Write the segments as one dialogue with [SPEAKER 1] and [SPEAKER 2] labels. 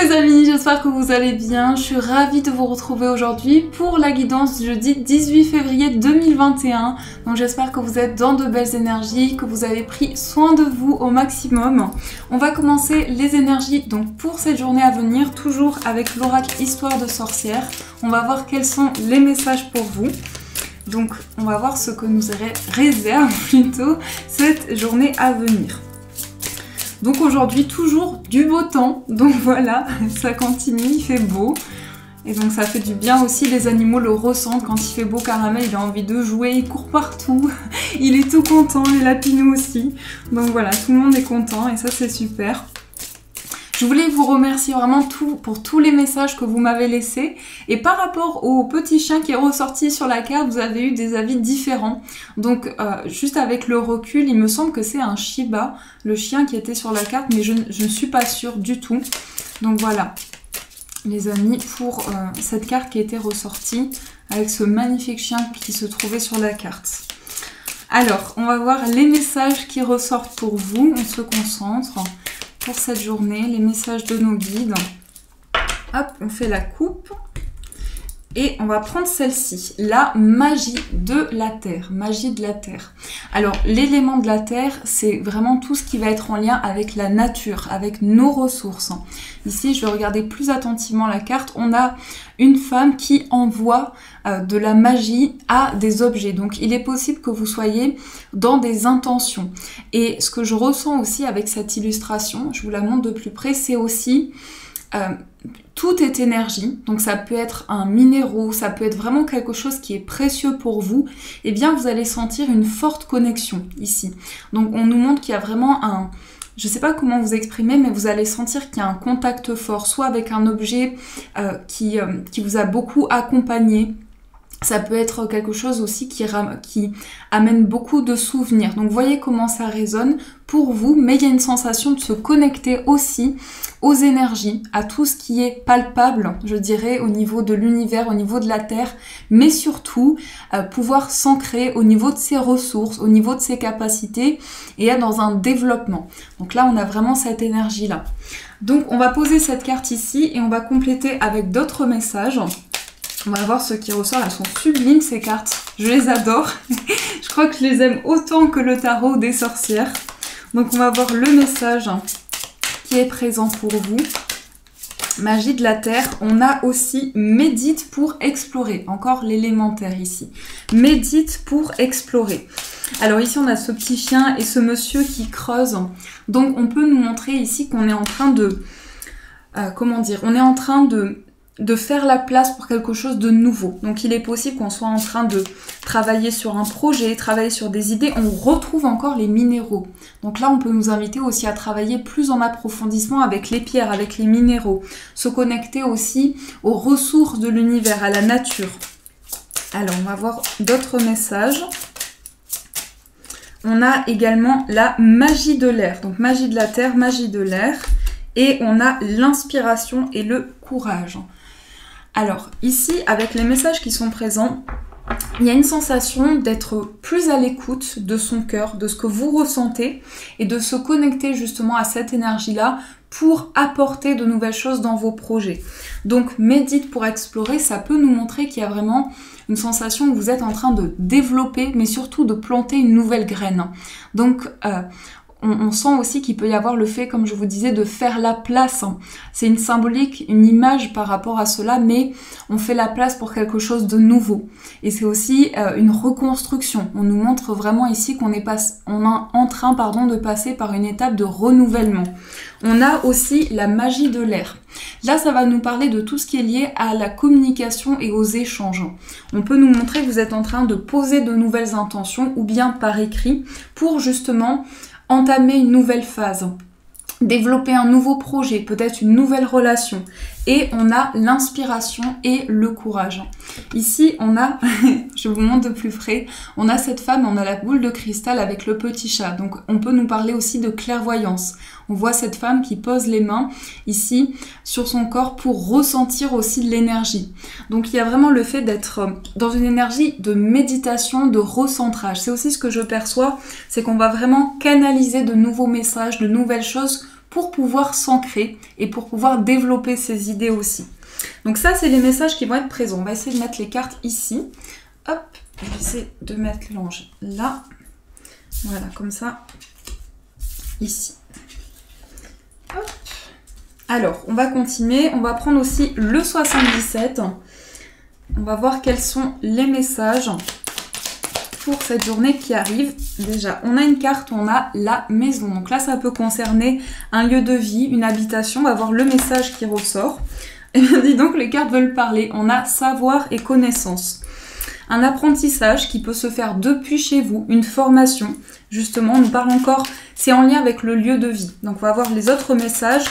[SPEAKER 1] les amis, j'espère que vous allez bien. Je suis ravie de vous retrouver aujourd'hui pour la guidance jeudi 18 février 2021. Donc j'espère que vous êtes dans de belles énergies, que vous avez pris soin de vous au maximum. On va commencer les énergies donc pour cette journée à venir, toujours avec l'oracle Histoire de sorcière. On va voir quels sont les messages pour vous. Donc on va voir ce que nous réserve plutôt cette journée à venir. Donc aujourd'hui, toujours du beau temps, donc voilà, ça continue, il fait beau. Et donc ça fait du bien aussi, les animaux le ressentent, quand il fait beau, Caramel, il a envie de jouer, il court partout, il est tout content, les lapinous aussi. Donc voilà, tout le monde est content et ça c'est super. Je voulais vous remercier vraiment pour tous les messages que vous m'avez laissés. Et par rapport au petit chien qui est ressorti sur la carte, vous avez eu des avis différents. Donc juste avec le recul, il me semble que c'est un Shiba, le chien qui était sur la carte, mais je ne suis pas sûre du tout. Donc voilà, les amis, pour cette carte qui était ressortie avec ce magnifique chien qui se trouvait sur la carte. Alors, on va voir les messages qui ressortent pour vous. On se concentre. Pour cette journée, les messages de nos guides. Hop, on fait la coupe. Et on va prendre celle-ci, la magie de la terre. Magie de la terre. Alors, l'élément de la terre, c'est vraiment tout ce qui va être en lien avec la nature, avec nos ressources. Ici, je vais regarder plus attentivement la carte. On a une femme qui envoie de la magie à des objets. Donc, il est possible que vous soyez dans des intentions. Et ce que je ressens aussi avec cette illustration, je vous la montre de plus près, c'est aussi... tout est énergie, donc ça peut être un minéraux, ça peut être vraiment quelque chose qui est précieux pour vous, et bien vous allez sentir une forte connexion ici. Donc on nous montre qu'il y a vraiment un... Je ne sais pas comment vous exprimer, mais vous allez sentir qu'il y a un contact fort, soit avec un objet qui vous a beaucoup accompagné. Ça peut être quelque chose aussi qui amène beaucoup de souvenirs. Donc voyez comment ça résonne pour vous, mais il y a une sensation de se connecter aussi aux énergies, à tout ce qui est palpable, je dirais, au niveau de l'univers, au niveau de la Terre, mais surtout pouvoir s'ancrer au niveau de ses ressources, au niveau de ses capacités et être dans un développement. Donc là, on a vraiment cette énergie-là. Donc on va poser cette carte ici et on va compléter avec d'autres messages. On va voir ce qui ressort, elles sont sublimes ces cartes, je les adore. Je crois que je les aime autant que le tarot des sorcières. Donc on va voir le message qui est présent pour vous. Magie de la terre, on a aussi médite pour explorer, encore l'élémentaire ici. Médite pour explorer. Alors ici on a ce petit chien et ce monsieur qui creuse. Donc on peut nous montrer ici qu'on est en train de... comment dire, on est en train de faire la place pour quelque chose de nouveau. Donc il est possible qu'on soit en train de travailler sur un projet, travailler sur des idées. On retrouve encore les minéraux. Donc là, on peut nous inviter aussi à travailler plus en approfondissement avec les pierres, avec les minéraux. Se connecter aussi aux ressources de l'univers, à la nature. Alors, on va voir d'autres messages. On a également la magie de l'air. Donc magie de la terre, magie de l'air. Et on a l'inspiration et le courage. Alors, ici, avec les messages qui sont présents, il y a une sensation d'être plus à l'écoute de son cœur, de ce que vous ressentez, et de se connecter justement à cette énergie-là pour apporter de nouvelles choses dans vos projets. Donc, médite pour explorer, ça peut nous montrer qu'il y a vraiment une sensation où vous êtes en train de développer, mais surtout de planter une nouvelle graine. Donc, on sent aussi qu'il peut y avoir le fait, comme je vous disais, de faire la place. C'est une symbolique, une image par rapport à cela, mais on fait la place pour quelque chose de nouveau. Et c'est aussi une reconstruction. On nous montre vraiment ici qu'on est en train de passer par une étape de renouvellement. On a aussi la magie de l'air. Là, ça va nous parler de tout ce qui est lié à la communication et aux échanges. On peut nous montrer que vous êtes en train de poser de nouvelles intentions ou bien par écrit pour justement entamer une nouvelle phase, développer un nouveau projet, peut-être une nouvelle relation. Et on a l'inspiration et le courage. Ici, on a, je vous montre de plus près, on a cette femme, on a la boule de cristal avec le petit chat. Donc, on peut nous parler aussi de clairvoyance. On voit cette femme qui pose les mains ici sur son corps pour ressentir aussi de l'énergie. Donc, il y a vraiment le fait d'être dans une énergie de méditation, de recentrage. C'est aussi ce que je perçois, c'est qu'on va vraiment canaliser de nouveaux messages, de nouvelles choses pour pouvoir s'ancrer et pour pouvoir développer ses idées aussi. Donc ça, c'est les messages qui vont être présents. On va essayer de mettre les cartes ici. Hop, je vais essayer de mettre l'ange là. Voilà, comme ça, ici. Hop. Alors, on va continuer. On va prendre aussi le 77. On va voir quels sont les messages pour cette journée qui arrive. Déjà, on a une carte, on a la maison. Donc là, ça peut concerner un lieu de vie, une habitation. On va voir le message qui ressort. Et bien, dis donc, les cartes veulent parler. On a savoir et connaissance. Un apprentissage qui peut se faire depuis chez vous, une formation. Justement, on nous parle encore, c'est en lien avec le lieu de vie. Donc, on va voir les autres messages.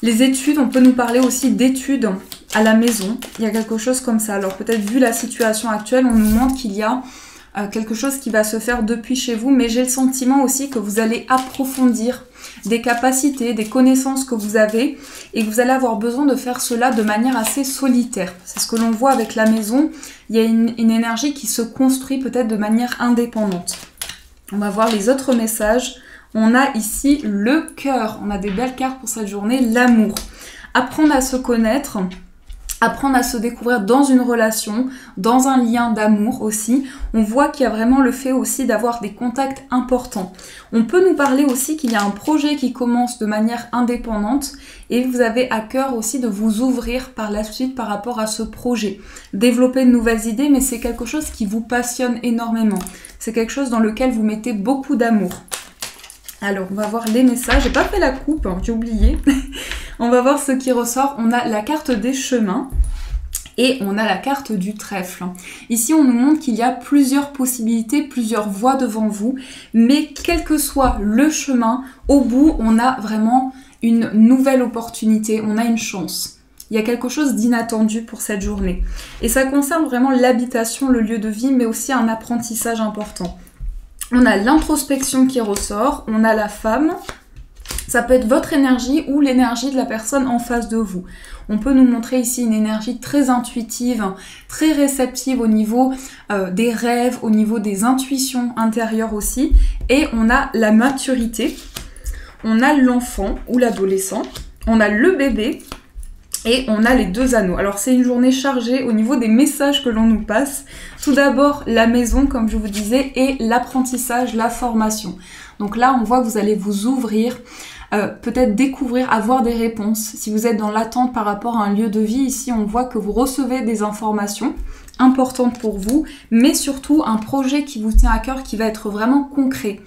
[SPEAKER 1] Les études, on peut nous parler aussi d'études à la maison. Il y a quelque chose comme ça. Alors, peut-être vu la situation actuelle, on nous montre qu'il y a quelque chose qui va se faire depuis chez vous. Mais j'ai le sentiment aussi que vous allez approfondir des capacités, des connaissances que vous avez et que vous allez avoir besoin de faire cela de manière assez solitaire. C'est ce que l'on voit avec la maison. Il y a une énergie qui se construit peut-être de manière indépendante. On va voir les autres messages. On a ici le cœur. On a des belles cartes pour cette journée. L'amour. Apprendre à se connaître. Apprendre à se découvrir dans une relation, dans un lien d'amour aussi. On voit qu'il y a vraiment le fait aussi d'avoir des contacts importants. On peut nous parler aussi qu'il y a un projet qui commence de manière indépendante et vous avez à cœur aussi de vous ouvrir par la suite par rapport à ce projet. Développer de nouvelles idées, mais c'est quelque chose qui vous passionne énormément. C'est quelque chose dans lequel vous mettez beaucoup d'amour. Alors, on va voir les messages. J'ai pas fait la coupe, hein, j'ai oublié. On va voir ce qui ressort. On a la carte des chemins et on a la carte du trèfle. Ici, on nous montre qu'il y a plusieurs possibilités, plusieurs voies devant vous. Mais quel que soit le chemin, au bout, on a vraiment une nouvelle opportunité. On a une chance. Il y a quelque chose d'inattendu pour cette journée. Et ça concerne vraiment l'habitation, le lieu de vie, mais aussi un apprentissage important. On a l'introspection qui ressort, on a la femme, ça peut être votre énergie ou l'énergie de la personne en face de vous. On peut nous montrer ici une énergie très intuitive, très réceptive au niveau des rêves, au niveau des intuitions intérieures aussi. Et on a la maturité, on a l'enfant ou l'adolescent, on a le bébé. Et on a les deux anneaux. Alors c'est une journée chargée au niveau des messages que l'on nous passe. Tout d'abord la maison comme je vous disais et l'apprentissage, la formation. Donc là on voit que vous allez vous ouvrir, peut-être découvrir, avoir des réponses. Si vous êtes dans l'attente par rapport à un lieu de vie, ici on voit que vous recevez des informations importantes pour vous, mais surtout un projet qui vous tient à cœur qui va être vraiment concret.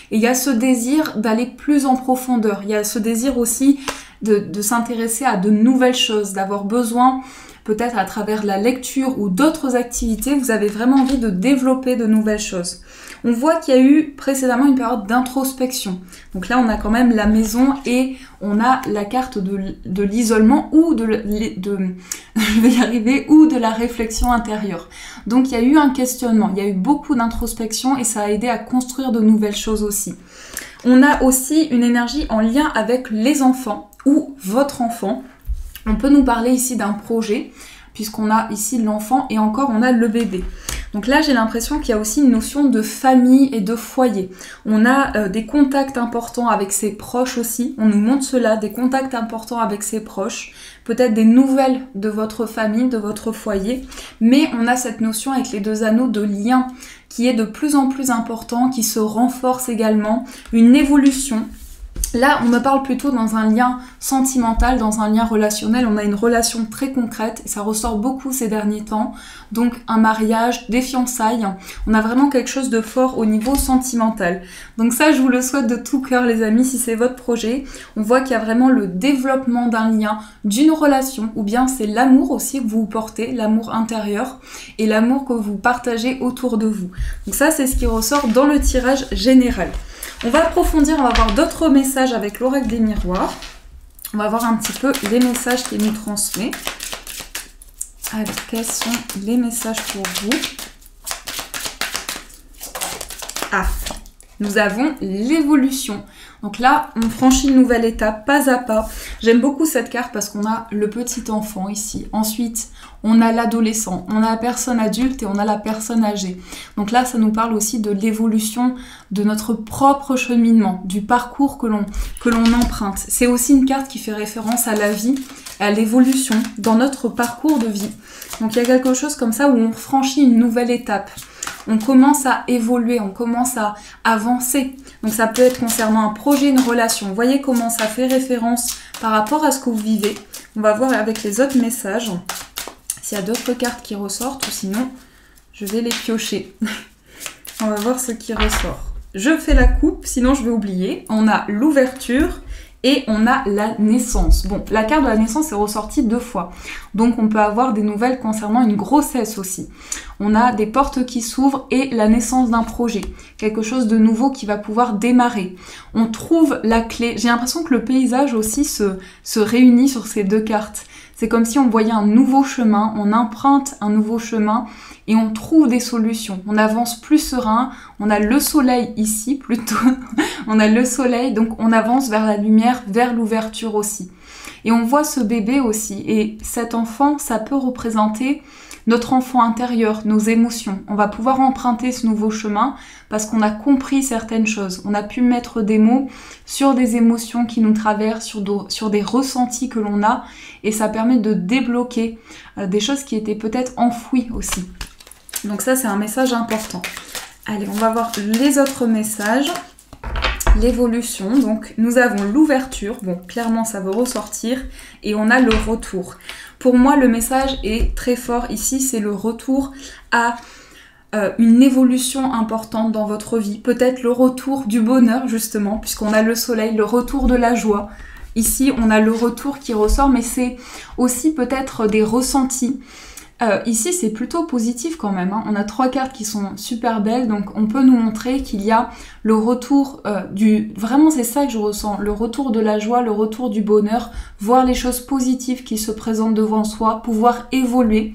[SPEAKER 1] Et il y a ce désir d'aller plus en profondeur. Il y a ce désir aussi de s'intéresser à de nouvelles choses, d'avoir besoin, peut-être à travers la lecture ou d'autres activités, vous avez vraiment envie de développer de nouvelles choses. On voit qu'il y a eu précédemment une période d'introspection. Donc là, on a quand même la maison et on a la carte de l'isolement ou je vais y arriver, ou de la réflexion intérieure. Donc il y a eu un questionnement, il y a eu beaucoup d'introspection et ça a aidé à construire de nouvelles choses aussi. On a aussi une énergie en lien avec les enfants ou votre enfant. On peut nous parler ici d'un projet, puisqu'on a ici l'enfant et encore on a le bébé. Donc là, j'ai l'impression qu'il y a aussi une notion de famille et de foyer. On a des contacts importants avec ses proches aussi. On nous montre cela, des contacts importants avec ses proches. Peut-être des nouvelles de votre famille, de votre foyer. Mais on a cette notion avec les deux anneaux de lien qui est de plus en plus important, qui se renforce également. Une évolution. Là, on me parle plutôt dans un lien sentimental, dans un lien relationnel. On a une relation très concrète et ça ressort beaucoup ces derniers temps. Donc un mariage, des fiançailles. On a vraiment quelque chose de fort au niveau sentimental. Donc ça, je vous le souhaite de tout cœur les amis, si c'est votre projet. On voit qu'il y a vraiment le développement d'un lien, d'une relation, ou bien c'est l'amour aussi que vous portez, l'amour intérieur et l'amour que vous partagez autour de vous. Donc ça, c'est ce qui ressort dans le tirage général. On va approfondir, on va voir d'autres messages avec l'oracle des miroirs. On va voir un petit peu les messages qu'il nous transmet. Alors, quels sont les messages pour vous? Ah, nous avons l'évolution. Donc là, on franchit une nouvelle étape, pas à pas. J'aime beaucoup cette carte parce qu'on a le petit enfant ici. Ensuite, on a l'adolescent, on a la personne adulte et on a la personne âgée. Donc là, ça nous parle aussi de l'évolution de notre propre cheminement, du parcours que l'on emprunte. C'est aussi une carte qui fait référence à la vie, à l'évolution dans notre parcours de vie. Donc il y a quelque chose comme ça où on franchit une nouvelle étape. On commence à évoluer, on commence à avancer. Donc ça peut être concernant un projet, une relation. Vous voyez comment ça fait référence par rapport à ce que vous vivez. On va voir avec les autres messages s'il y a d'autres cartes qui ressortent ou sinon je vais les piocher. On va voir ce qui ressort. Je fais la coupe, sinon je vais oublier. On a l'ouverture et on a la naissance. Bon, la carte de la naissance est ressortie 2 fois. Donc on peut avoir des nouvelles concernant une grossesse aussi. On a des portes qui s'ouvrent et la naissance d'un projet. Quelque chose de nouveau qui va pouvoir démarrer. On trouve la clé. J'ai l'impression que le paysage aussi se réunit sur ces 2 cartes. C'est comme si on voyait un nouveau chemin, on emprunte un nouveau chemin et on trouve des solutions. On avance plus serein, on a le soleil ici plutôt, on a le soleil, donc on avance vers la lumière, vers l'ouverture aussi. Et on voit ce bébé aussi, et cet enfant, ça peut représenter notre enfant intérieur, nos émotions. On va pouvoir emprunter ce nouveau chemin parce qu'on a compris certaines choses. On a pu mettre des mots sur des émotions qui nous traversent, sur des ressentis que l'on a, et ça permet de débloquer des choses qui étaient peut-être enfouies aussi. Donc ça, c'est un message important. Allez, on va voir les autres messages. L'évolution, donc nous avons l'ouverture, bon clairement ça veut ressortir, et on a le retour. Pour moi le message est très fort ici, c'est le retour à une évolution importante dans votre vie, peut-être le retour du bonheur justement, puisqu'on a le soleil, le retour de la joie. Ici on a le retour qui ressort, mais c'est aussi peut-être des ressentis. Ici c'est plutôt positif quand même, hein. On a 3 cartes qui sont super belles, donc on peut nous montrer qu'il y a le retour vraiment c'est ça que je ressens, le retour de la joie, le retour du bonheur, voir les choses positives qui se présentent devant soi, pouvoir évoluer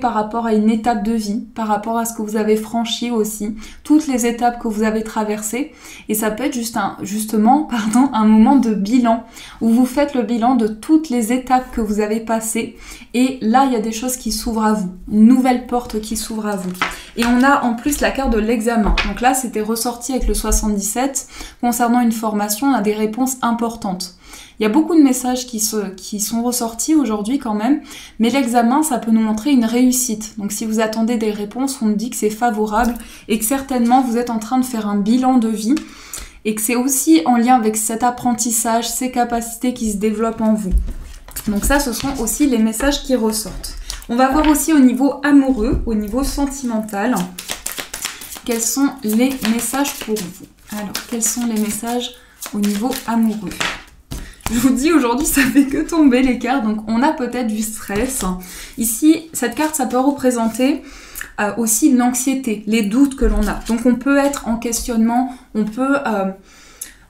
[SPEAKER 1] par rapport à une étape de vie, par rapport à ce que vous avez franchi aussi, toutes les étapes que vous avez traversées, et ça peut être justement un moment de bilan, où vous faites le bilan de toutes les étapes que vous avez passées, et là il y a des choses qui s'ouvre à vous, une nouvelle porte qui s'ouvre à vous. Et on a en plus la carte de l'examen. Donc là, c'était ressorti avec le 77. Concernant une formation, on a des réponses importantes. Il y a beaucoup de messages qui sont ressortis aujourd'hui quand même, mais l'examen, ça peut nous montrer une réussite. Donc si vous attendez des réponses, on nous dit que c'est favorable et que certainement vous êtes en train de faire un bilan de vie et que c'est aussi en lien avec cet apprentissage, ces capacités qui se développent en vous. Donc ça, ce sont aussi les messages qui ressortent. On va voir aussi au niveau amoureux, au niveau sentimental, quels sont les messages pour vous. Alors, quels sont les messages au niveau amoureux? Je vous dis, aujourd'hui, ça fait que tomber les cartes, donc on a peut-être du stress. Ici, cette carte, ça peut représenter aussi l'anxiété, les doutes que l'on a. Donc on peut être en questionnement, on peut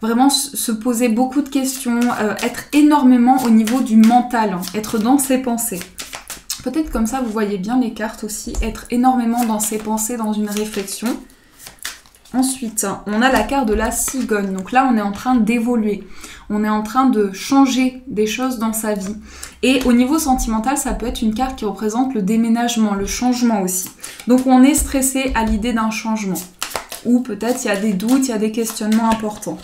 [SPEAKER 1] vraiment se poser beaucoup de questions, être énormément au niveau du mental, hein, être dans ses pensées. Peut-être comme ça, vous voyez bien les cartes aussi, être énormément dans ses pensées, dans une réflexion. Ensuite, on a la carte de la cigogne. Donc là, on est en train d'évoluer. On est en train de changer des choses dans sa vie. Et au niveau sentimental, ça peut être une carte qui représente le déménagement, le changement aussi. Donc on est stressé à l'idée d'un changement. Ou peut-être il y a des doutes, il y a des questionnements importants.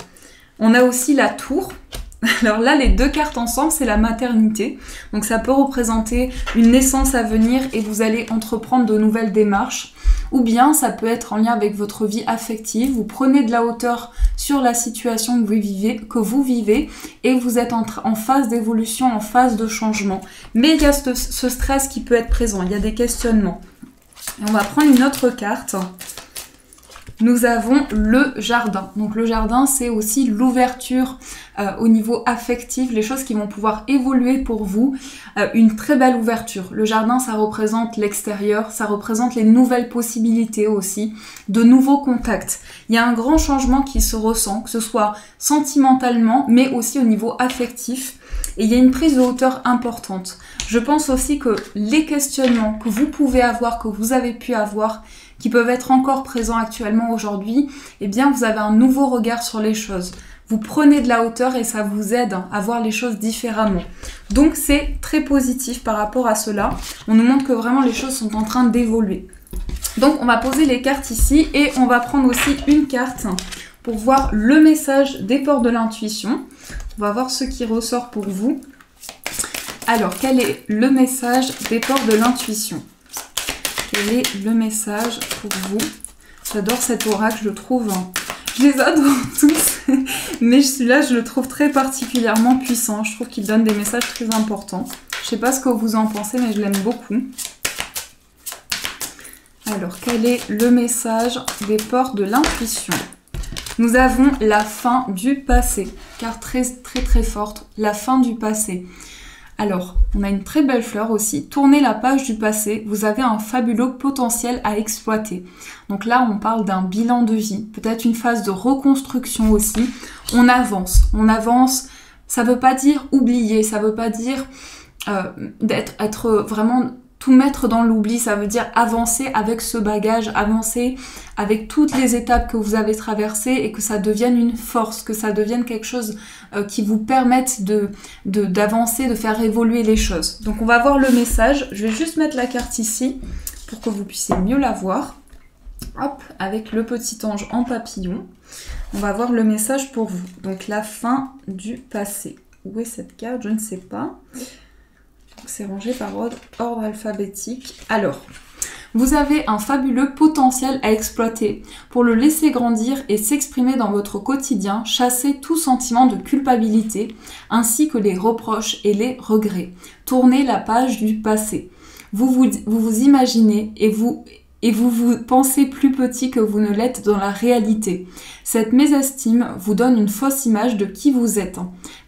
[SPEAKER 1] On a aussi la tour. Alors là, les 2 cartes ensemble, c'est la maternité. Donc ça peut représenter une naissance à venir et vous allez entreprendre de nouvelles démarches. Ou bien ça peut être en lien avec votre vie affective. Vous prenez de la hauteur sur la situation que vous vivez et vous êtes en phase d'évolution, en phase de changement. Mais il y a ce stress qui peut être présent, il y a des questionnements. Et on va prendre une autre carte. Nous avons le jardin. Donc le jardin, c'est aussi l'ouverture au niveau affectif, les choses qui vont pouvoir évoluer pour vous, une très belle ouverture. Le jardin, ça représente l'extérieur, ça représente les nouvelles possibilités aussi, de nouveaux contacts. Il y a un grand changement qui se ressent, que ce soit sentimentalement, mais aussi au niveau affectif. Et il y a une prise de hauteur importante. Je pense aussi que les questionnements que vous pouvez avoir, que vous avez pu avoir, qui peuvent être encore présents actuellement aujourd'hui, eh bien vous avez un nouveau regard sur les choses. vous prenez de la hauteur et ça vous aide à voir les choses différemment. Donc c'est très positif par rapport à cela. On nous montre que vraiment les choses sont en train d'évoluer. Donc on va poser les cartes ici et on va prendre aussi une carte pour voir le message des portes de l'intuition. On va voir ce qui ressort pour vous. Alors, quel est le message des portes de l'intuition? Quel est le message pour vous? J'adore cet oracle, je le trouve... Je les adore tous, mais celui-là, je le trouve très particulièrement puissant. Je trouve qu'il donne des messages très importants. Je ne sais pas ce que vous en pensez, mais je l'aime beaucoup. Alors, quel est le message des portes de l'intuition? Nous avons la fin du passé, car très forte, la fin du passé. Alors, on a une très belle fleur aussi. Tournez la page du passé, vous avez un fabuleux potentiel à exploiter. Donc là, on parle d'un bilan de vie, peut-être une phase de reconstruction aussi. On avance. Ça ne veut pas dire oublier, ça ne veut pas dire être vraiment... Tout mettre dans l'oubli, ça veut dire avancer avec ce bagage, avancer avec toutes les étapes que vous avez traversées et que ça devienne une force, que ça devienne quelque chose qui vous permette d'avancer, de faire évoluer les choses. Donc on va voir le message. Je vais juste mettre la carte ici pour que vous puissiez mieux la voir. Hop, avec le petit ange en papillon. On va voir le message pour vous. Donc la fin du passé. Où est cette carte? Je ne sais pas. C'est rangé par ordre alphabétique. Alors, vous avez un fabuleux potentiel à exploiter pour le laisser grandir et s'exprimer dans votre quotidien, chasser tout sentiment de culpabilité, ainsi que les reproches et les regrets. Tournez la page du passé. Vous vous imaginez et vous pensez plus petit que vous ne l'êtes dans la réalité. Cette mésestime vous donne une fausse image de qui vous êtes.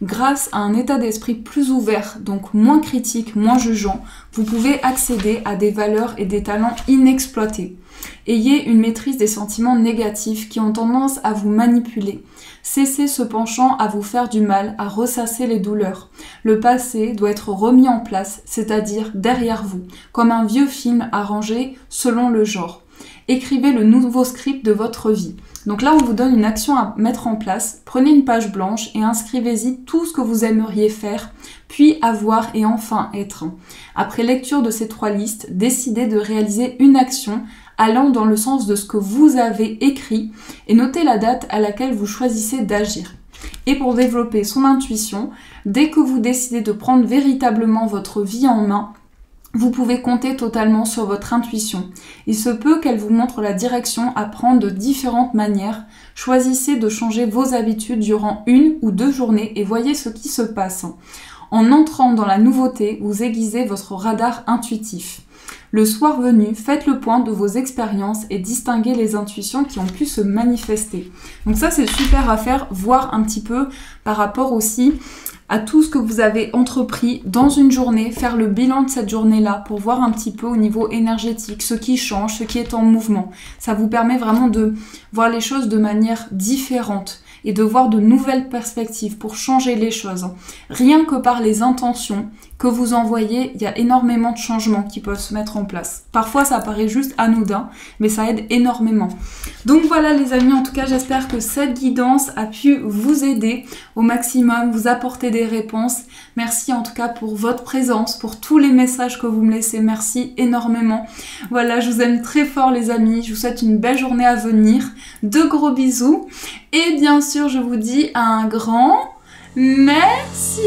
[SPEAKER 1] Grâce à un état d'esprit plus ouvert, donc moins critique, moins jugeant, vous pouvez accéder à des valeurs et des talents inexploités. Ayez une maîtrise des sentiments négatifs qui ont tendance à vous manipuler. Cessez ce penchant à vous faire du mal, à ressasser les douleurs. Le passé doit être remis en place, c'est-à-dire derrière vous, comme un vieux film arrangé selon le genre. Écrivez le nouveau script de votre vie. Donc là, on vous donne une action à mettre en place. Prenez une page blanche et inscrivez-y tout ce que vous aimeriez faire, puis avoir et enfin être. Après lecture de ces 3 listes, décidez de réaliser une action allant dans le sens de ce que vous avez écrit et notez la date à laquelle vous choisissez d'agir. Et pour développer son intuition, dès que vous décidez de prendre véritablement votre vie en main, vous pouvez compter totalement sur votre intuition. Il se peut qu'elle vous montre la direction à prendre de différentes manières. Choisissez de changer vos habitudes durant 1 ou 2 journées et voyez ce qui se passe. En entrant dans la nouveauté, vous aiguisez votre radar intuitif. Le soir venu, faites le point de vos expériences et distinguez les intuitions qui ont pu se manifester. Donc ça, c'est super à faire, voir un petit peu par rapport aussi à tout ce que vous avez entrepris dans une journée, faire le bilan de cette journée-là pour voir un petit peu au niveau énergétique ce qui change, ce qui est en mouvement. Ça vous permet vraiment de voir les choses de manière différente et de voir de nouvelles perspectives pour changer les choses. Rien que par les intentions que vous envoyez, il y a énormément de changements qui peuvent se mettre en place. Parfois, ça paraît juste anodin, mais ça aide énormément. Donc voilà les amis, en tout cas, j'espère que cette guidance a pu vous aider au maximum, vous apporter des réponses. Merci en tout cas pour votre présence, pour tous les messages que vous me laissez. Merci énormément. Voilà, je vous aime très fort les amis. Je vous souhaite une belle journée à venir. De gros bisous. Et bien sûr, je vous dis un grand merci.